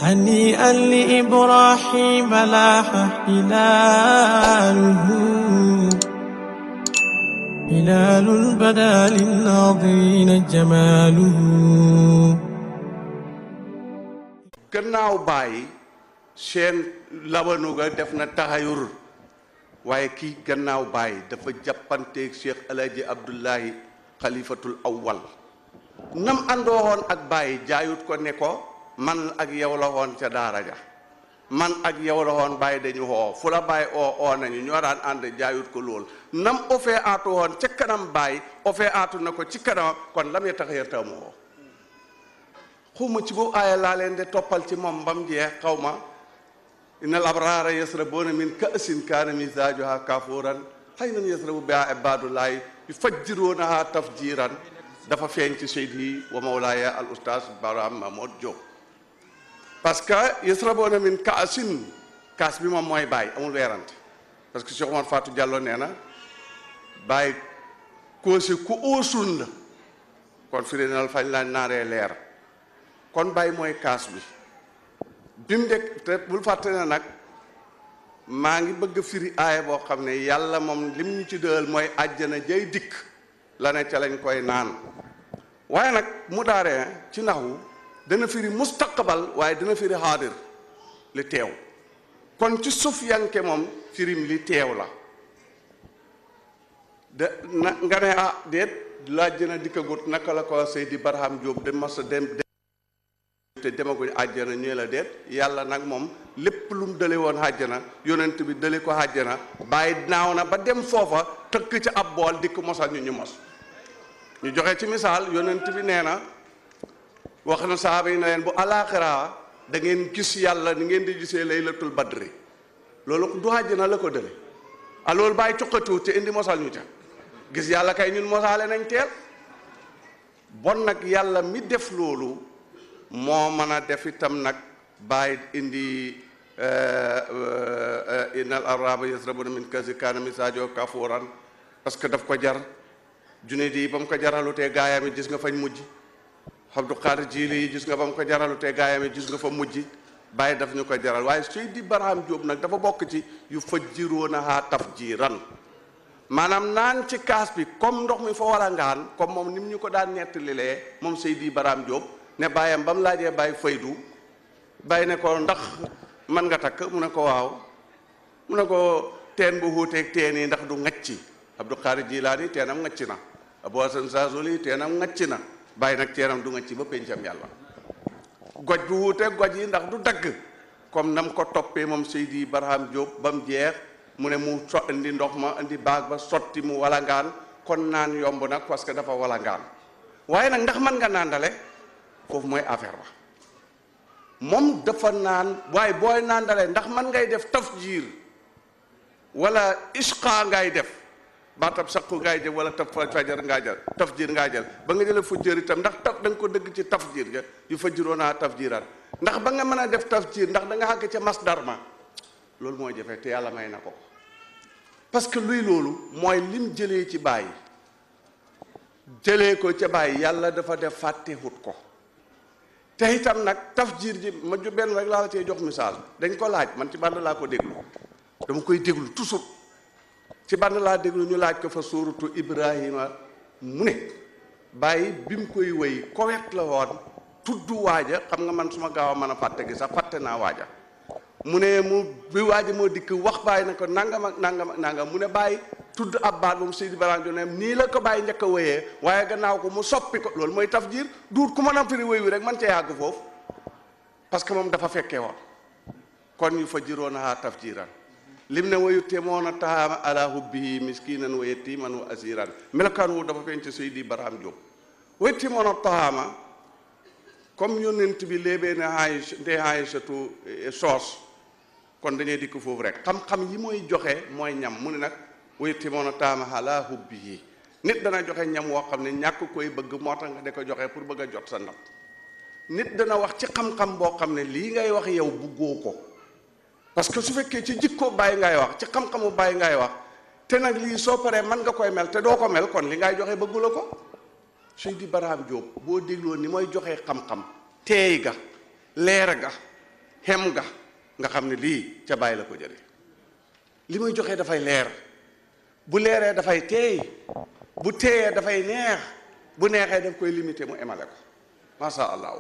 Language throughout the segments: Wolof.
هنيئا لإبراهيم لاح هلاله هلال بدا للناظرين جماله. gannaaw baay seen labanuga def na taxayur waaye kii gannaaw baay dafa jàppanteeg Cheikh Alaaji Abdullahi xalifatul awwal nam àndoowoon ak baay jaayut ko ne ko man ak yow la woon ca daara ja man ak yow la woon baay dañu xoo fu la baay oo nañu ñoo daan ànd jaayut ko lool nam ofee aatu woon ca kanam baay ofee aatu na ko ci kanam kon lam ya taxayar tamu woo xawma ci boobu aaya laa leen de toppal ci moom bam jeex xaw ma innal abraara yasrabuuna min ka'sin kaana mizaajuha kaafuuran haynan yasrabu bihaa ibaadullaahi yufajjiruunaha tafjiiran dafa feeñ ci seydi wa mawlaaya al ustaas Barham Mahmoud Diop parce que yasrabuuna min ka'sin kaas bi moom mooy baay amul weerante parce que Cheikh Omar Fatou Diallo nee na baay koosi ku óosun la kon fi nal fañ la naaree leer kon bàyyi mooy kaas bi bimu de te bul fàtte ne nag maa ngi bëgg firi aaya boo xam ne yàlla moom lim ñu ci dëal mooy àjjana jay dikk la ne ca lañ koy naan waaye nag mu daaree ci naxwu dana firi mustaqbal waaye dana firi xaadir li teew kon ci suuf yanke moom firim li teew la de na nga ne ah déet l'àjjana dikkagut naka la ko Seydi Barham Diop de masa dem te demaguñ àjjana ñee la déet yàlla nag moom lépp lu mu dale woon àjjana yonent bi dale ko àjjana bàyyi naaw na ba dem foofa tëkk ci ab bool dikk mosal ñu mos ñu joxe ci misaal yonent bi nee na wax na saaba yi na leen bu alaaxira da ngeen gis yàlla ni ngeen di gisee laylatul badri loolu du àjjana la ko dale a loolu bàyyi cuqatuut te indi mosal ñu ca gis yàlla kay ñun mosaale nañ teel bon nag yàlla mi def loolu moo mën a def itam nag bàyyi indi innal araba yasrabuna min kasi kaana misaajo kafuuran parce que daf ko jar junne di ba mu ko jaralutee gaayam yi gis nga fañ mujj Abdou Qadir Jili yi gis nga ba mu ko jaralutee gaayam yi gis nga fa mujj bàyyi daf ñu ko jaral waaye Seydi Barham Diop nag dafa bokk ci yu fajjiruunahaa tafjiiran maanaam naan ci kaas bi comme ndox mi fa war a ngaan comme moom ni mu ñu ko daan nettalilee moom Seydi Barham Diop ne bàyyam ba mu laajee bàyyi faydu bàyyi ne ko ndax man nga takk mu ne ko waaw mu ne ko teen bu xuuteeg teen yi ndax du ngacci Abdou Qadir Jilaani teenam ngacci na Abou Hasan Saasuli teenam ngacci na bàyyi nag teenam du ngacci ba pencam yàlla goj bu xuuteeg goj yi ndax du dagg comme nam ko toppee moom Seydi Barham Diop ba mu jeex mu ne mu indi ndox ma indi baag ba sotti mu walangaan kon naan yomb nag parce que dafa walangaan waaye nag ndax mën nga naandale foofu mooy affaire ba moom dafa naan waaye booy naandale ndax man ngay def tafjiir wala isqa ngay def baatab saqu ngay jël wala fajar ngaa jël tafjiir ngaa jël ba nga jëlee fujjër itam ndax da nga ko dëgg ci tafjiir ja yu fajjiroonaa tafjiiran ndax ba nga mën a def tafjiir ndax da nga xàgg ca masdar ma loolu mooy jafe te yàlla may na ko parce que luy loolu mooy lim jëlee ci bàyyi jëlee ko ca bàyyi yàlla dafa def fàtte wut ko te itam nag tafjiir ji ma ju benn rek laa la cee jox misaal dañ ko laaj man ci band laa ko déglu dama koy déglu toujours ci band laa déglu ñu laaj ko fa suuratu Ibrahima mu ne bàyyi bi mu koy wéy kowet la woon tudd waaja xam nga man suma gaaw a mën a fàtte gi sax fàtte naa waaja mu ne mu bi waaja moo dikk wax bàyyi na ko nangam ak nangam ak nangam mu ne bàyyi tudd ab baat moom Seydi Barham Diop ne nii la ko bàyyi njëkk a wéyee waaye gannaaw ko mu soppi ko loolu mooy tafjiir duut ku mën a firi wéy wi rek man cee yàgg foofu parce que moom dafa fekkee woon kon yu fajjiruunahaa tafjiiran lim ne wa yut'imuuna ta'aama alaa hubbihi miskiinan wa yatiiman wa asiiran melokaan wu dafa feeñ ci Seydi Barham Diop wa yut'imuuna ta'aama comme yonent bi léebee ne Aysatu soos kon dañuy dikk foofu rek xam-xam yi mooy joxe mooy ñam mu ne nag wa yut'imuuna ta'aama alaa hubbihi nit dana joxe ñam woo xam ne ñàkk koy bëgg moo tax nga di ko joxe pour bëgg a jot sa ndab nit dana wax ci xam-xam boo xam ne lii ngay wax yow buggoo ko parce que su fekkee ci jikko bàyyi ngay wax ci xam-xamu bàyyi ngay wax te nag lii soo paree mën nga koy mel te doo ko mel kon li ngay joxe bëggu la ko Seydi Barham Diop boo dégloo ni mooy joxe xam-xam teey ga leer ga xem nga xam ne lii ca bàyyi la ko jële li muy joxe dafay leer bu leeree dafay teey bu teeyee dafay neex bu neexee daf koy limité mu emale ko masha allah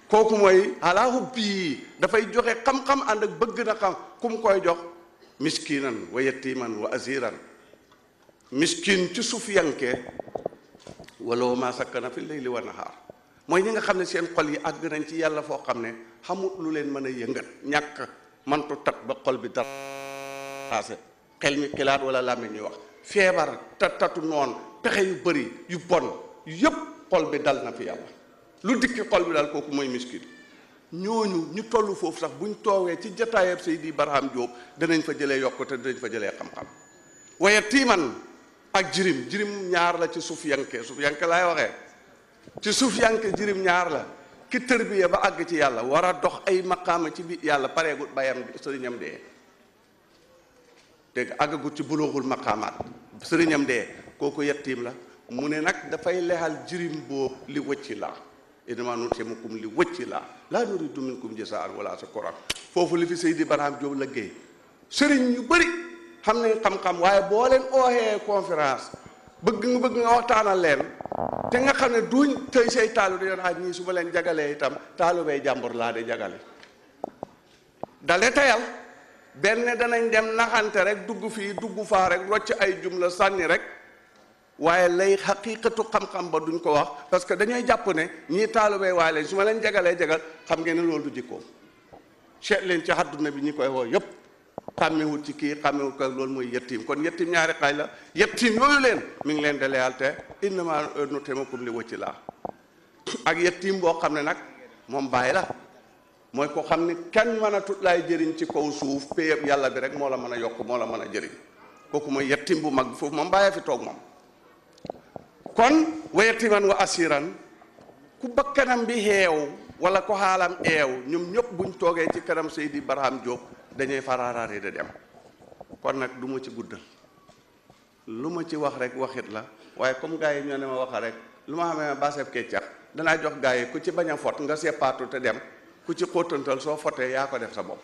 kooku mooy alaahu bii dafay joxe xam-xam ànd ak bëgg na xam ku mu koy jox miskinan wa yatiman wa asiran miskin ci suuf yanke wala ma sakkana fi layli wa nahaar mooy ñi nga xam ne seen xol yi àgg nañ ci yàlla foo xam ne xamut lu leen mën a yëngat ñàkk mantu tat ba xol bi dara xaase xel mi xilaat wala làmmiñ ñuy wax feebar tatu noon pexe yu bëri yu bon yëpp xol bi dal na fi yàlla lu dikki xol bi dal kooku mooy miskin ñooñu ñu toll foofu sax buñ toogee ci jataayab Seydi Barham Diop danañ fa jëlee yokkute danañ fa jëlee xam-xam waaye tiiman ak jirim ñaar la ci suuf yanke laay waxee ci suuf yanke jirim ñaar la ki tërbiya ba àgg ci yàlla war a dox ay maqaama ci biir yàlla pareegut bayam sëriñam dee dégg àggagut ci bulooxul maqaamaat sëriñam dee kooku yettiim la mu ne nag dafay lexal jirim boobu li wëcci laa innamaa nut'imukum li wëcci laa nuriidu minkum jazaa'an wala shakuuran foofu li fi Seydi Barham Diop liggéey sëriñ ñu bëri xam nañ xam-xam waaye boo leen ooxee conférence bëgg nga waxtaanal leen te nga xam ne duñ tey say taalu da yoon ñii su ma leen jagalee itam taalu bay jàmbur laa de jagale dale tayal benn danañ dem naxante rek dugg fii dugg faa rek rocc ay jumla sànni rek waaye lay xaqiiqatu xam-xam ba duñ ko wax parce que dañooy jàpp ne ñii taalu bay waaye leen su ma leen jagalee jagal xam ngeen ne loolu du jikkoom seet leen ci àdduna bi ñi koy woo yëpp xàmmewut ci kii xàmmewut ko loolu mooy yettiim kon yettiim ñaari xaaj la yettiim yooyu leen mi ngi leen de leyal te innamaa nut'imukum li wajhi llaah ak yettiim boo xam ne nag moom bàyyi la mooy ko xam ne kenn mën a tut laay jëriñ ci kaw suuf péyeb yàlla bi rek moo la mën a yokk moo la mën a jëriñ kooku mooy yettiim bu mag bi foofu moom bàyyee fi toog moom kon wa yettiman wa asiran ku bakkanam bi xeew wala ko xaalam eew ñoom ñëpp buñ toogee ci kanam Seydi Barham Diop dañuy fararaare de dem kon nag du ma ci guddal lu ma ci wax rek waxit la waaye comme gars yi ñoo ne ma waxa rek lu ma xamee ba seeb keccax danaa jox gars yi ku ci bañ a fot nga seppaatu te dem ku ci xóotantal soo fotee yaa ko def sa bopp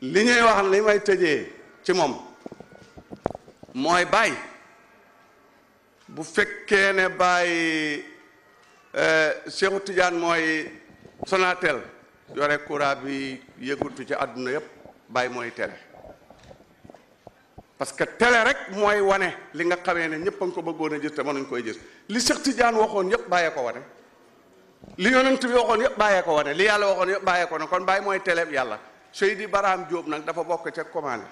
li ñuy wax li may tëjee ci moom mooy Baay bu fekkee ne Baay Cheikhu Tidiane mooy Sonatel yore courant bi yëgutu ci àdduna yëpp Baay mooy télé parce que télé rek mooy wane li nga xamee ne ñëpp a ngi ko bëggoon a gis te mënuñ koy gis li Cheikh Tidiane waxoon yëpp Baay ko wane li yonent bi waxoon yëpp Baay ko wane li yàlla waxoon yëpp Baay ko ne kon Baay mooy télé bi yàlla Seydi Barham Diop nag dafa bokk ca commande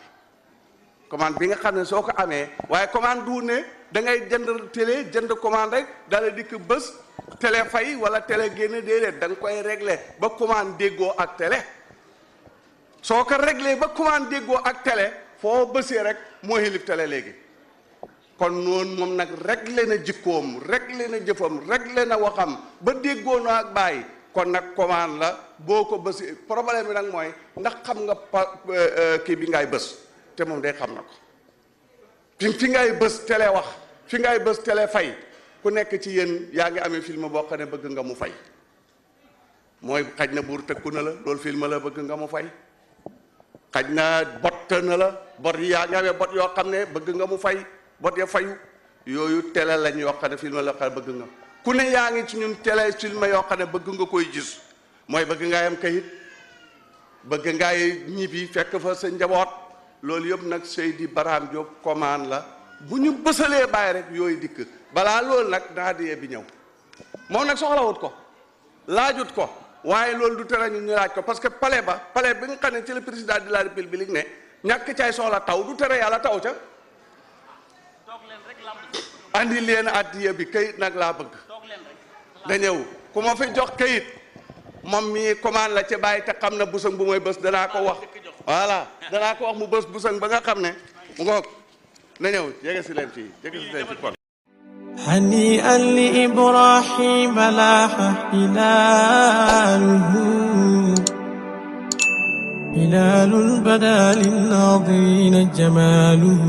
bi nga xam ne soo ko amee waaye commande du ne da ngay jënd télé jënd commande rek dala dikk bés télé fay wala télé génn déedéet da nga koy régler ba commande déggoo ak télé soo ko régler ba commande déggoo ak télé foo bësee rek moo xilif télé léegi kon noonu moom nag régler na jikkoom régler na jëfam régler na waxam ba déggoo na ak Baay kon nag commande la boo ko bësee problème bi nag mooy ndax xam nga kii bi ngay bës te moom day xam na ko fi ngay bës télé wax fi ngay bës télé fay ku nekk ci yéen yaa ngi amee film boo xam ne bëgg nga mu fay mooy xaj na buur tëkku na la loolu film la bëgg nga mu fay xaj na bot na la bot yi yaa ngi amee bot yoo xam ne bëgg nga mu fay bot ya fayu yooyu télé lañ yoo xam ne film la xam ne bëgg nga ku ne yaa ngi ci ñun télé film yoo xam ne bëgg nga koy gis mooy bëgg ngaay am kayit bëgg ngaay ñibbi fekk fa sa njaboot loolu yëpp nag Seydi Barham Diop commande la bu ñu bësalee Baay rek yooyu dikk balaa loolu nag naadiyee bi ñëw moom nag soxlawut ko laajut ko waaye loolu du tere ñu laaj ko parce que palais bi nga xam ne ci le président de la république ne ñàkk caay soxla taw du tere yàlla taw ca andi leen addiya bi kayit nag laa bëgg da ñëw ku ma fi jox kayit moom mii commande la ci Baay te xam na busang bu mooy bés danaa ko wax voilà danaa ko wax mu bés busang ba nga xam ne mu ngoog na ñëw jege si leen fii kon هنيئا لإبراهيم لاح هلال بدا للناظرين جماله